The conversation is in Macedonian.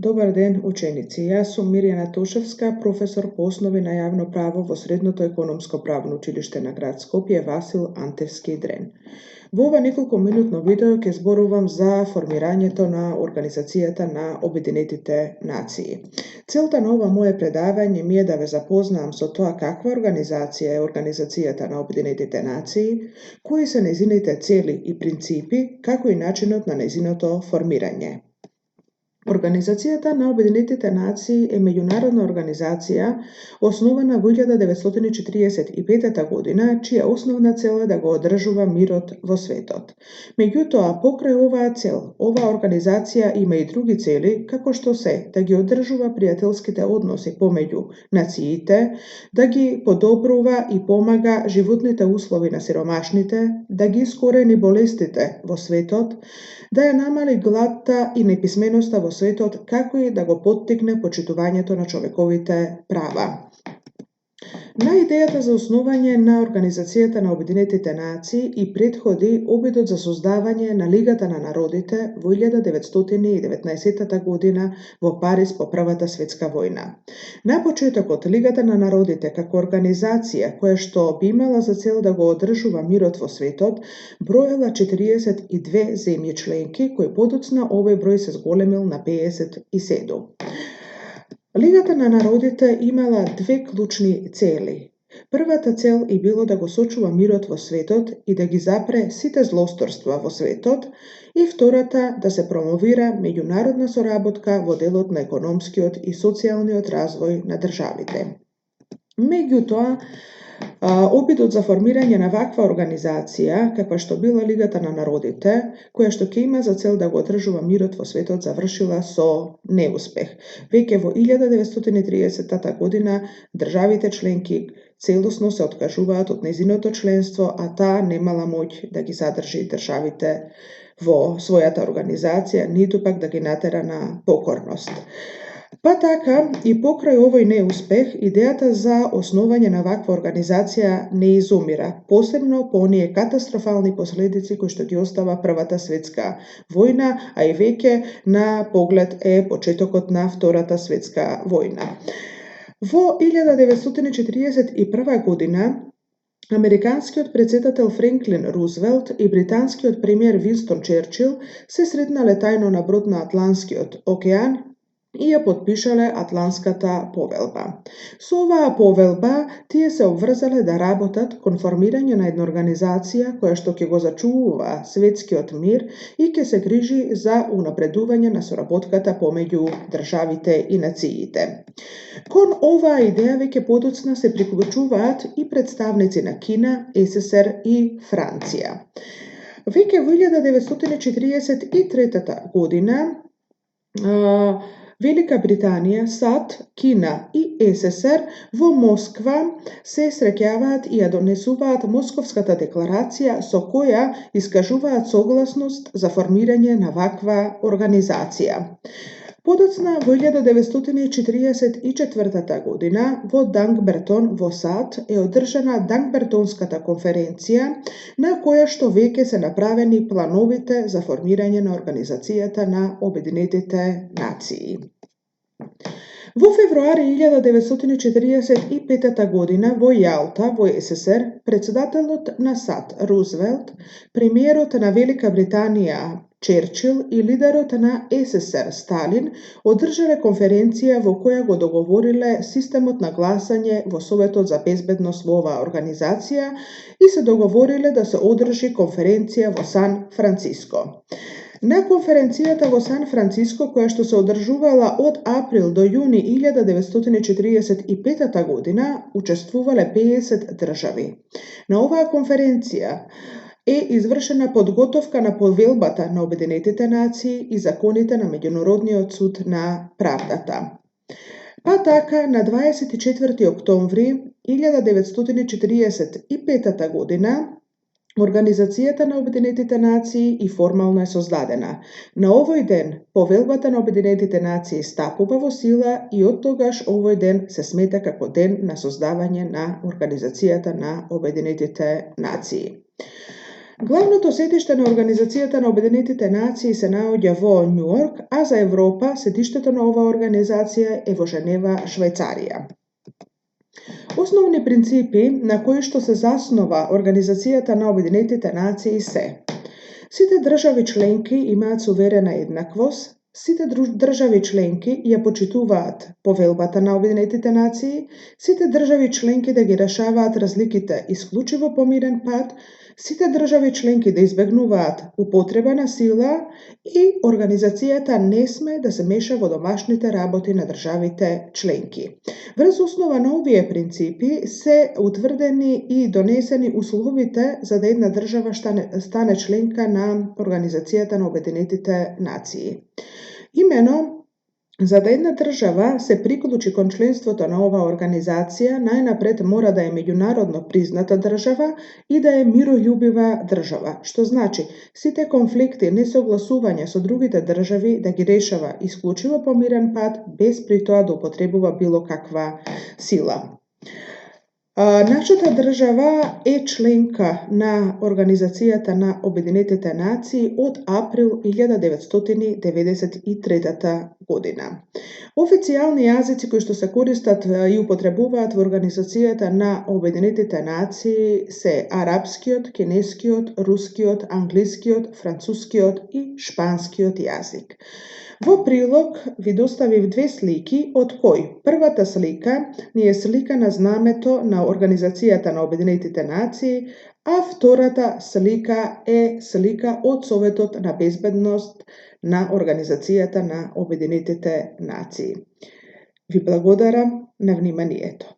Dobar den, učenici. Јас сум Мирјана Тошевска, професор по основи на јавно право во Средното економско правно училиште на град Скопје Васил Антевски Дрен. Во ова неколку минутно видео ќе зборувам за формирањето на Организацијата на Обединетите нации. Целта на ова мое предавање ми е да ве запознаам со тоа каква организација е Организацијата на Обединетите нации, кои се нејзините цели и принципи, како и начинот на нејзиното формирање. Организацијата на Обединетите нации е меѓународна организација основана во 1945 година, чија основна цел е да го одржува мирот во светот. Меѓутоа, покрај оваа цел, оваа организација има и други цели, како што се да ги одржува пријателските односи помеѓу нациите, да ги подобрува и помага животните услови на сиромашните, да ги искорени болестите во светот, да ја намали гладта и неписменоста во светот, како и да го поттикне почитувањето на човековите права. На идејата за основање на Организацијата на Обединетите нации и предходи обидот за создавање на Лигата на народите во 1919 година во Париз по Првата светска војна. На почетокот Лигата на народите како организација која што би имала за цел да го одржува мирот во светот, броела 42 земји членки, кои подоцна овој број се зголемил на 57. Лигата на народите имала две клучни цели. Првата цел е било да го сочува мирот во светот и да ги запре сите злосторства во светот, и втората да се промовира меѓународна соработка во делот на економскиот и социјалниот развој на државите. Меѓутоа, обидот за формирање на ваква организација, каква што била Лигата на народите, која што ќе има за цел да го одржува мирот во светот, завршила со неуспех. Веќе во 1930 година државите членки целосно се откажуваат од нејзиното членство, а таа немала моќ да ги задржи државите во својата организација, ниту пак да ги натера на покорност. Па така, и покрај овој неуспех, идејата за основање на ваква организација не изумира, посебно по оние катастрофални последици кои што ги остава Првата светска војна, а и веќе на поглед е почетокот на Втората светска војна. Во 1941 година, американскиот претседател Франклин Рузвелт и британскиот премиер Винстон Черчил се сретнале тајно на брод на Атлантскиот океан и ја потпишале Атлантската повелба. Со оваа повелба тие се обврзале да работат кон формирање на една организација која што ќе го зачувува светскиот мир и ќе се грижи за унапредување на соработката помеѓу државите и нациите. Кон оваа идеја веќе подоцна се приклучуваат и представници на Кина, СССР и Франција. Веќе во 1943 година Велика Британија, САД, Кина и СССР во Москва се среќаваат и ја донесуваат Московската декларација со која искажуваат согласност за формирање на ваква организација. Подоцна во 1944 година во Дангбертон во САД е одржана Дангбертонската конференција на која што веќе се направени плановите за формирање на Организацијата на Обединетите нации. Во февруари 1945 година во Јалта, во СССР, председателот на САД Рузвелт, премиерот на Велика Британија Черчил и лидерот на СССР Сталин одржале конференција во која го договориле системот на гласање во Советот за безбедност во оваа организација и се договориле да се одржи конференција во Сан Франциско. На конференцијата во Сан Франциско, која што се одржувала од април до јуни 1945 година, учествувале 50 држави. На оваа конференција е извршена подготовка на повелбата на Обединетите нации и законите на Меѓународниот суд на правдата. Па така, на 24 октомври 1945 година, Организацијата на Обединетите нации и формално е создадена. На овој ден, повелбата на Обединетите нации стапува во сила и од тогаш овој ден се смета како ден на создавање на Организацијата на Обединетите нации. Главното седиште на Организацијата на Обединетите нации се наоѓа во Њујорк, а за Европа седиштето на оваа организација е во Женева, Швајцарија. Основни принципи на кои што се заснова Организацијата на Обединетите нации се: сите држави членки имаат суверена еднаквост, сите држави членки ја почитуваат повелбата на Обединетите нации, сите држави членки да ги решаваат разликите исклучиво по мирен пат, сите држави членки да избегнуваат употреба на сила и Организацијата не сме да се меша во домашните работи на државите членки. Врз основа на овие принципи се утврдени и донесени условите за да една држава стане членка на Организацијата на Обединетите нации. Имено, за да една држава се приклучи кон членството на оваа организација, најнапред мора да е меѓународно призната држава и да е мирољубива држава, што значи сите конфликти, несогласувања со другите држави да ги решава исклучиво по мирен пат, без при тоа да употребува било каква сила. Нашата држава е членка на Организацијата на Обединетите нации од април 1993 година. Официјални јазици кои што се користат и употребуваат во Организацијата на Обединетите нации се арапскиот, кинескиот, рускиот, англискиот, францускиот и шпанскиот јазик. Во прилог ви доставив 2 слики, од кои првата слика ни е слика на знамето на Организацијата на Обединетите нации, а втората слика е слика од Советот на безбедност на Организацијата на Обединетите нации. Ви благодарам на вниманието.